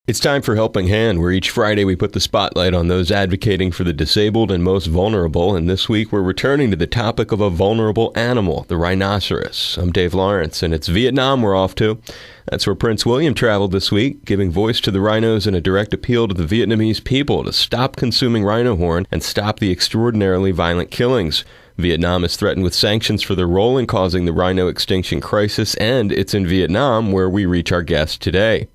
It's time for Helping Hand, where each Friday we put the spotlight on those advocating for the disabled and most vulnerable. And this week we're returning to the topic of a vulnerable animal, the rhinoceros. I'm Dave Lawrence, and it's Vietnam we're off to. That's where Prince William traveled this week, giving voice to the rhinos and a direct appeal to the Vietnamese people to stop consuming rhino horn and stop the extraordinarily violent killings. Vietnam is threatened with sanctions for their role in causing the rhino extinction crisis, and it's in Vietnam where we reach our guest today.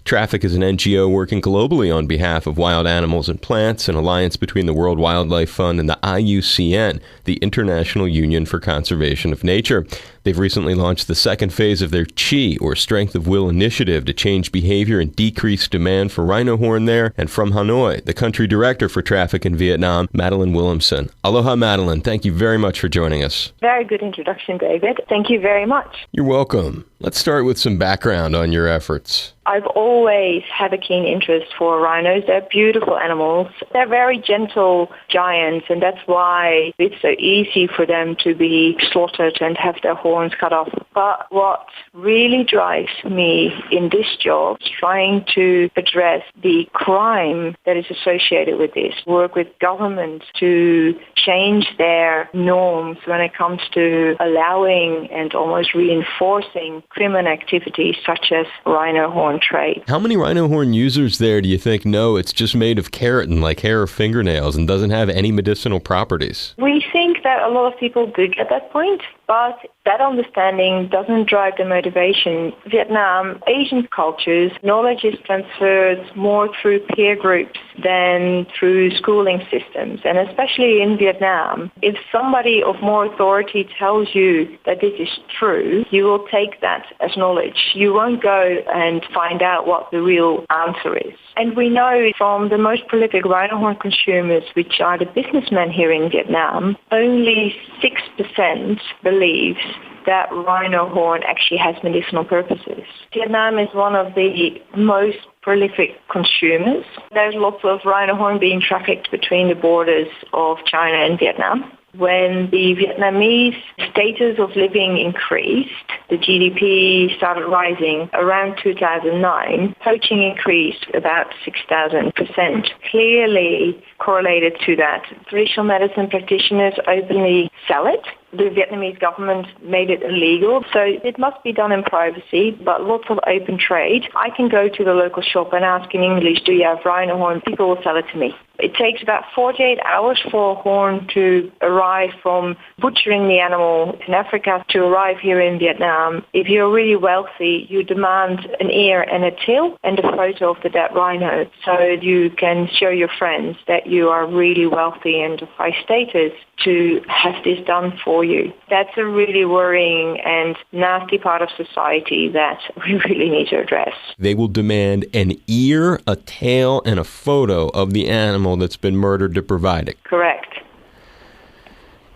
Traffic is an NGO working globally on behalf of wild animals and plants, an alliance between the World Wildlife Fund and the IUCN, the International Union for Conservation of Nature. They've recently launched the second phase of their CHI, or Strength of Will initiative, to change behavior and decrease demand for rhino horn there. And from Hanoi, the country director for traffic in Vietnam, Madelon Willemsen. Aloha, Madelon. Thank you very much for joining us. Very good introduction, David. Thank you very much. You're welcome. Let's start with some background on your efforts. I've always had a keen interest for rhinos. They're beautiful animals. They're very gentle giants, and that's why it's so easy for them to be slaughtered and have their horns cut off. But what really drives me in this job is trying to address the crime that is associated with this, work with governments to change their norms when it comes to allowing and almost reinforcing criminal activities such as rhino horn trade. How many rhino horn users there do you think know it's just made of keratin like hair or fingernails and doesn't have any medicinal properties? We think that a lot of people do get that point, but that understanding doesn't drive the motivation. Vietnam, Asian cultures, knowledge is transferred more through peer groups than through schooling systems. And especially in Vietnam, if somebody of more authority tells you that this is true, you will take that as knowledge. You won't go and find out what the real answer is. And we know from the most prolific rhino horn consumers, which are the businessmen here in Vietnam, only 6% believes that rhino horn actually has medicinal purposes. Vietnam is one of the most prolific consumers. There's lots of rhino horn being trafficked between the borders of China and Vietnam. When the Vietnamese status of living increased, the GDP started rising around 2009. Poaching increased about 6,000%. Clearly correlated to that, traditional medicine practitioners openly sell it. The Vietnamese government made it illegal, so it must be done in privacy, but lots of open trade. I can go to the local shop and ask in English, do you have rhino horn? People will sell it to me. It takes about 48 hours for a horn to arrive from butchering the animal in Africa to arrive here in Vietnam. If you're really wealthy, you demand an ear and a tail and a photo of the dead rhino so you can show your friends that you are really wealthy and of high status to have this done for you. That's a really worrying and nasty part of society that we really need to address. They will demand an ear, a tail, and a photo of the animal that's been murdered to provide it. Correct.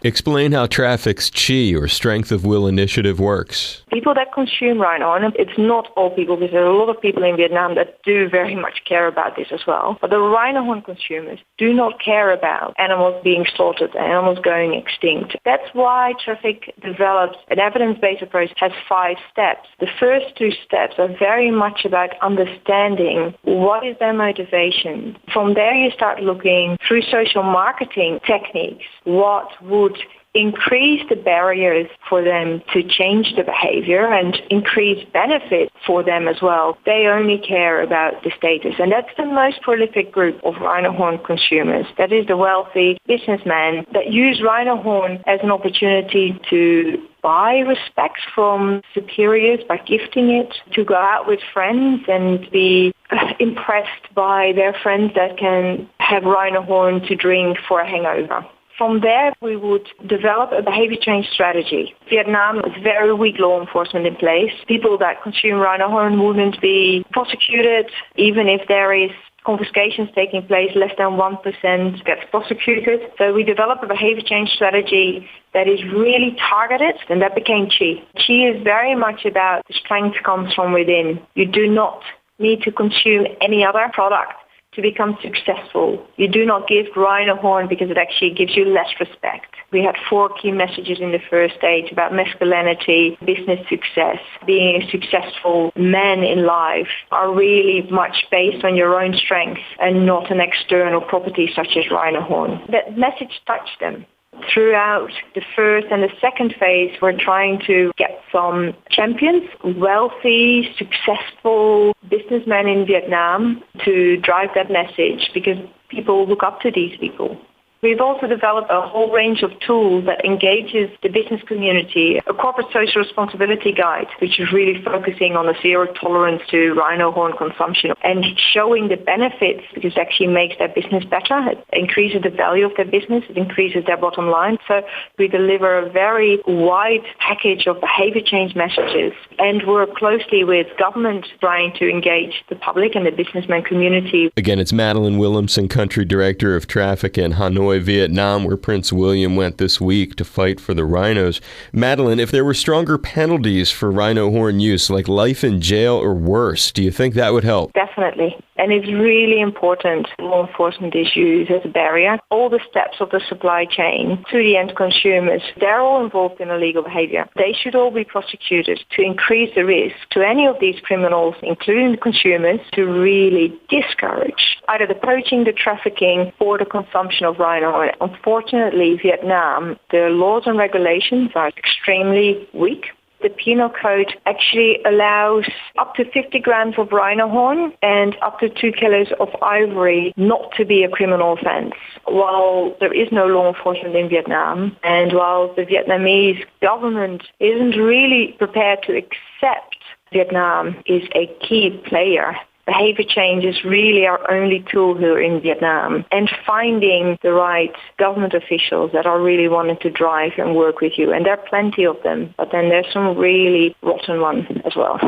Explain how Traffic's CHI, or Strength of Will initiative, works. People that consume rhino horn, it's not all people, because there are a lot of people in Vietnam that do very much care about this as well. But the rhino horn consumers do not care about animals being slaughtered, animals going extinct. That's why Traffic developed an evidence-based approach, has 5 steps. The first 2 steps are very much about understanding what is their motivation. From there you start looking through social marketing techniques, what would increase the barriers for them to change the behavior and increase benefit for them as well. They only care about the status. And that's the most prolific group of rhino horn consumers. That is the wealthy businessmen that use rhino horn as an opportunity to buy respect from superiors by gifting it, to go out with friends and be impressed by their friends that can have rhino horn to drink for a hangover. From there, we would develop a behavior change strategy. Vietnam has very weak law enforcement in place. People that consume rhino horn wouldn't be prosecuted, even if there is confiscations taking place, less than 1% gets prosecuted. So we developed a behavior change strategy that is really targeted, and that became CHI. CHI is very much about the strength comes from within. You do not need to consume any other product to become successful. You do not give rhino horn because it actually gives you less respect. We had 4 key messages in the first stage about masculinity, business success, being a successful man in life are really much based on your own strength and not an external property such as rhino horn. That message touched them. Throughout the first and the second phase, we're trying to get some champions, wealthy, successful businessmen in Vietnam to drive that message because people look up to these people. We've also developed a whole range of tools that engages the business community, a corporate social responsibility guide, which is really focusing on a zero tolerance to rhino horn consumption and showing the benefits because it actually makes their business better. It increases the value of their business. It increases their bottom line. So we deliver a very wide package of behavior change messages and work closely with government trying to engage the public and the businessman community. Again, it's Madelon Willemsen, Country Director of Traffic in Hanoi, Vietnam, where Prince William went this week to fight for the rhinos. Madelon, if there were stronger penalties for rhino horn use, like life in jail or worse, do you think that would help? Definitely. And it's really important law enforcement is used as a barrier. All the steps of the supply chain to the end consumers, they're all involved in illegal behavior. They should all be prosecuted to increase the risk to any of these criminals, including the consumers, to really discourage either the poaching, the trafficking, or the consumption of rhino horn. Unfortunately, Vietnam, the laws and regulations are extremely weak. The penal code actually allows up to 50 grams of rhino horn and up to 2 kilos of ivory not to be a criminal offense. While there is no law enforcement in Vietnam, and while the Vietnamese government isn't really prepared to accept Vietnam is a key player, behavior change is really our only tool here in Vietnam, and finding the right government officials that are really wanting to drive and work with you. And there are plenty of them, but then there's some really rotten ones as well.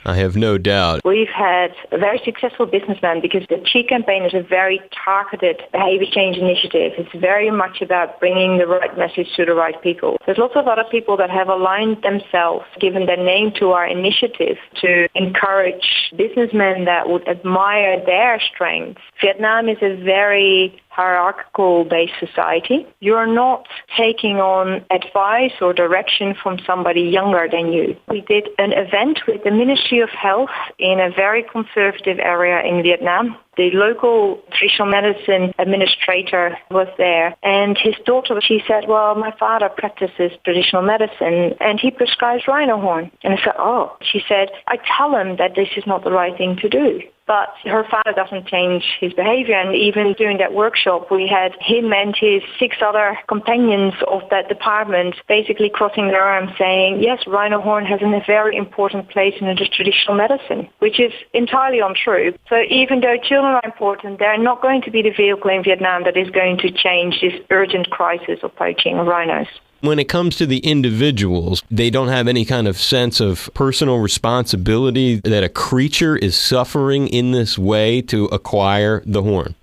I have no doubt. We've had a very successful businessman because the Chi campaign is a very targeted behavior change initiative. It's very much about bringing the right message to the right people. There's lots of other people that have aligned themselves, given their name to our initiative to encourage businessmen that would admire their strengths. Vietnam is a very hierarchical-based society. You're not taking on advice or direction from somebody younger than you. We did an event with the Ministry of Health in a very conservative area in Vietnam. The local traditional medicine administrator was there, and his daughter, she said, well, my father practices traditional medicine, and he prescribes rhino horn. And I said, oh. She said, I tell him that this is not the right thing to do. But her father doesn't change his behavior. And even during that workshop, we had him and his 6 other companions of that department basically crossing their arms saying, yes, rhino horn has a very important place in the traditional medicine, which is entirely untrue. So even though children are important, they're not going to be the vehicle in Vietnam that is going to change this urgent crisis of poaching of rhinos. When it comes to the individuals, they don't have any kind of sense of personal responsibility that a creature is suffering in this way to acquire the horn.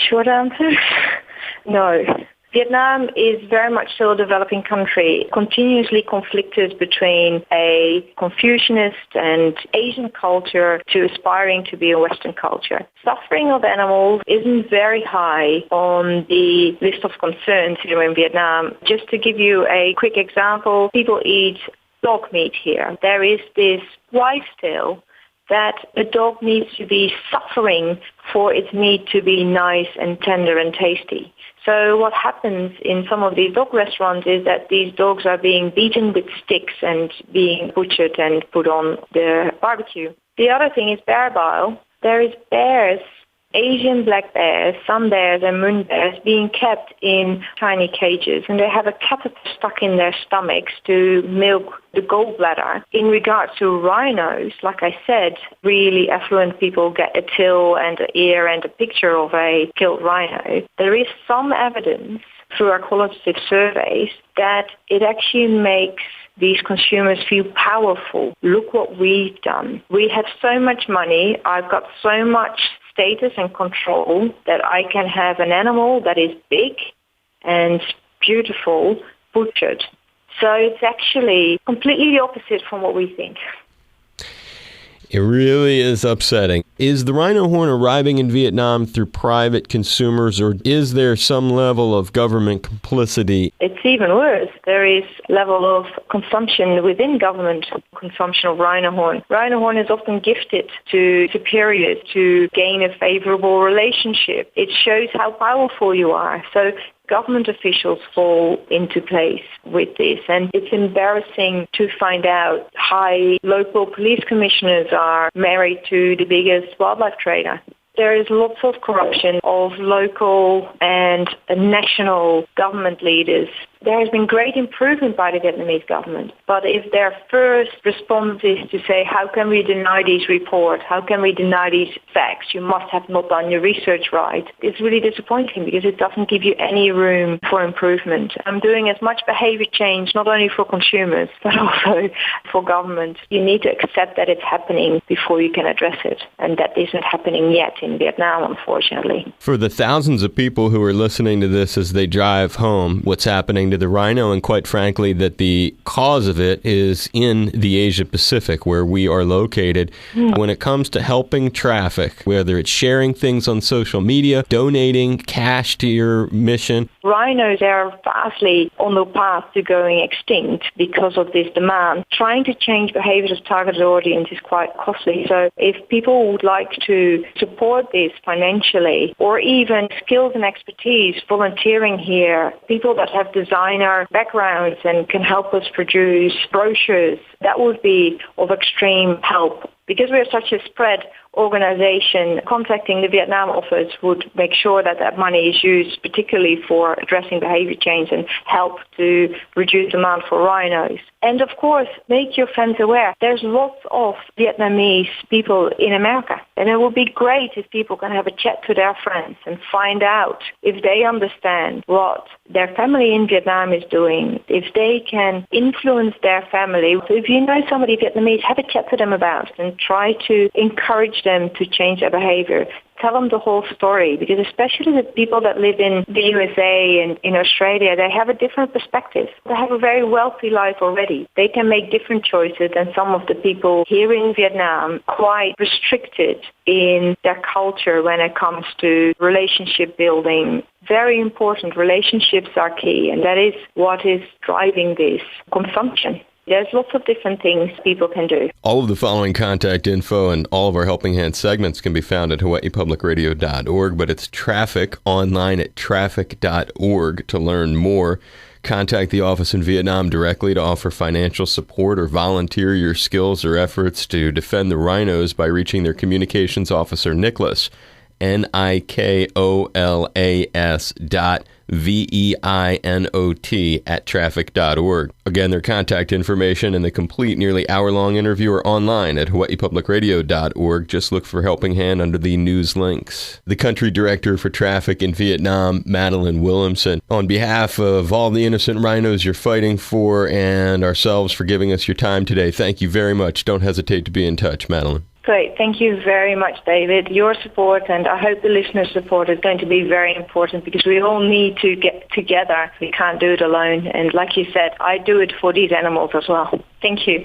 Short answer, no. Vietnam is very much still a developing country, continuously conflicted between a Confucianist and Asian culture to aspiring to be a Western culture. Suffering of animals isn't very high on the list of concerns here in Vietnam. Just to give you a quick example, people eat dog meat here. There is this wives' tale that a dog needs to be suffering for its meat to be nice and tender and tasty. So what happens in some of these dog restaurants is that these dogs are being beaten with sticks and being butchered and put on the barbecue. The other thing is bear bile. There is bears, Asian black bears, sun bears and moon bears being kept in tiny cages, and they have a catheter stuck in their stomachs to milk the gallbladder. In regards to rhinos, like I said, really affluent people get a till and an ear and a picture of a killed rhino. There is some evidence through our qualitative surveys that it actually makes these consumers feel powerful. Look what we've done. We have so much money. I've got so much status and control that I can have an animal that is big and beautiful butchered. So it's actually completely the opposite from what we think. It really is upsetting. Is the rhino horn arriving in Vietnam through private consumers, or is there some level of government complicity? It's even worse. There is level of consumption within government consumption of rhino horn. Rhino horn is often gifted to superiors to gain a favorable relationship. It shows how powerful you are. So government officials fall into place with this, and it's embarrassing to find out high local police commissioners are married to the biggest wildlife trader. There is lots of corruption of local and national government leaders. There has been great improvement by the Vietnamese government, but if their first response is to say, how can we deny these reports, how can we deny these facts, you must have not done your research right, it's really disappointing because it doesn't give you any room for improvement. I'm doing as much behavior change, not only for consumers, but also for government. You need to accept that it's happening before you can address it, and that isn't happening yet in Vietnam, unfortunately. For the thousands of people who are listening to this as they drive home, what's happening to the rhino, and quite frankly, that the cause of it is in the Asia Pacific, where we are located. When it comes to helping traffic, whether it's sharing things on social media, donating cash to your mission. Rhinos are vastly on the path to going extinct because of this demand. Trying to change behaviors of targeted audience is quite costly. So if people would like to support this financially, or even skills and expertise, volunteering here, people that have designer backgrounds and can help us produce brochures, that would be of extreme help. Because we are such a spread organization, contacting the Vietnam office would make sure that that money is used particularly for addressing behavior change and help to reduce demand for rhinos. And of course, make your friends aware. There's lots of Vietnamese people in America, and it would be great if people can have a chat to their friends and find out if they understand what their family in Vietnam is doing, if they can influence their family. So if you know somebody Vietnamese, have a chat to them about it and try to encourage them to change their behavior. Tell them the whole story, because especially the people that live in the USA and in Australia, they have a different perspective. They have a very wealthy life already. They can make different choices than some of the people here in Vietnam, quite restricted in their culture when it comes to relationship building. Very important. Relationships are key, and that is what is driving this consumption. There's lots of different things people can do. All of the following contact info and all of our Helping Hand segments can be found at hawaiipublicradio.org, but it's traffic online at traffic.org to learn more. Contact the office in Vietnam directly to offer financial support or volunteer your skills or efforts to defend the rhinos by reaching their communications officer, Nicholas, NIKOLAS.VEINOT at traffic.org. Again, their contact information and the complete nearly hour-long interview are online at hawaiipublicradio.org. Just look for Helping Hand under the news links. The country director for traffic in Vietnam, Madelon Willemsen, on behalf of all the innocent rhinos you're fighting for and ourselves for giving us your time today, thank you very much. Don't hesitate to be in touch, Madelon. Great. Thank you very much, David. Your support, and I hope the listeners' support, is going to be very important because we all need to get together. We can't do it alone. And like you said, I do it for these animals as well. Thank you.